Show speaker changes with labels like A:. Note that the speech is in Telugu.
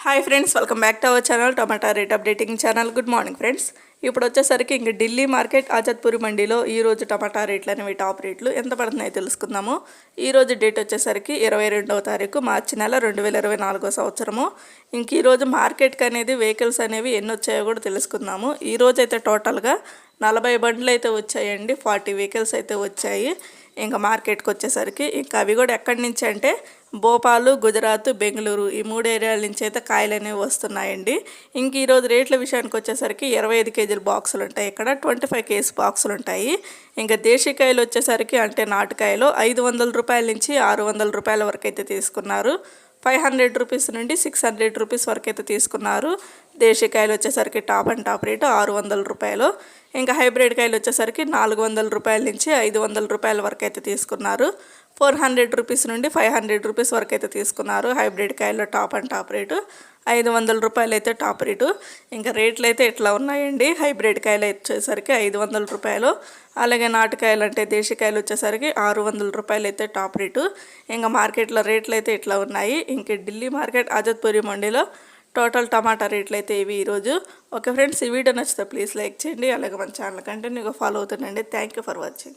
A: Hi friends, welcome back to our channel tomato rate updating channel. Good morning friends. ఇప్పుడు వచ్చేసరికి ఇంక ఢిల్లీ మార్కెట్ ఆజాద్పూర్ మండీలో ఈరోజు టమాటా రేట్లు అనేవి టాప్ రేట్లు ఎంత పడుతున్నాయో తెలుసుకుందాము. ఈరోజు డేట్ వచ్చేసరికి 22వ తారీఖు మార్చి నెల 2024 సంవత్సరము. ఇంక ఈరోజు మార్కెట్కి అనేది వెహికల్స్ అనేవి ఎన్ని వచ్చాయో కూడా తెలుసుకుందాము. ఈరోజు అయితే టోటల్గా 40 బండ్లు అయితే వచ్చాయండి, 40 వెహికల్స్ అయితే వచ్చాయి. ఇంకా మార్కెట్కి వచ్చేసరికి ఇంకా అవి కూడా ఎక్కడి నుంచి అంటే భోపాలు, గుజరాత్, బెంగళూరు ఈ 3 ఏరియాల నుంచి అయితే కాయలు అనేవి వస్తున్నాయండి. ఇంక ఈరోజు రేట్ల విషయానికి వచ్చేసరికి 25 కేజీల బాక్సులు ఉంటాయి, ఇక్కడ 25 కేజీ బాక్సులు ఉంటాయి. ఇంకా దేశీకాయలు వచ్చేసరికి అంటే నాటుకాయలు 500 రూపాయల నుంచి 600 రూపాయల వరకు అయితే తీసుకున్నారు. 500 రూపీస్ నుండి 600 రూపీస్ వరకు అయితే తీసుకున్నారు. దేశీకాయలు వచ్చేసరికి టాప్ అండ్ టాప్ రేటు 600 రూపాయలు. ఇంకా హైబ్రిడ్ కాయలు వచ్చేసరికి 400 రూపాయల నుంచి 500 రూపాయల వరకు అయితే తీసుకున్నారు. 400 రూపీస్ నుండి 500 రూపీస్ వరకు అయితే తీసుకున్నారు. హైబ్రిడ్ కాయల్లో టాప్ అండ్ టాప్ రేటు 500 రూపాయలు అయితే టాప్ రేటు. ఇంకా రేట్లు అయితే ఇట్లా ఉన్నాయండి. హైబ్రిడ్ కాయలు వచ్చేసరికి 500 రూపాయలు, అలాగే నాటుకాయలు అంటే దేశీకాయలు వచ్చేసరికి 600 రూపాయలు అయితే టాప్ రేటు. ఇంకా మార్కెట్లో రేట్లు అయితే ఇట్లా ఉన్నాయి. ఇంక ఢిల్లీ మార్కెట్ ఆజాద్పూరి మండీలో టోటల్ టమాటా రేట్లు అయితే ఇవి ఈరోజు. ఓకే ఫ్రెండ్స్, ఈ వీడియో నచ్చితే ప్లీజ్ లైక్ చేయండి, అలాగే మన ఛానల్ కంటిన్యూగా ఫాలో అవుతుండండి. Thank you for watching.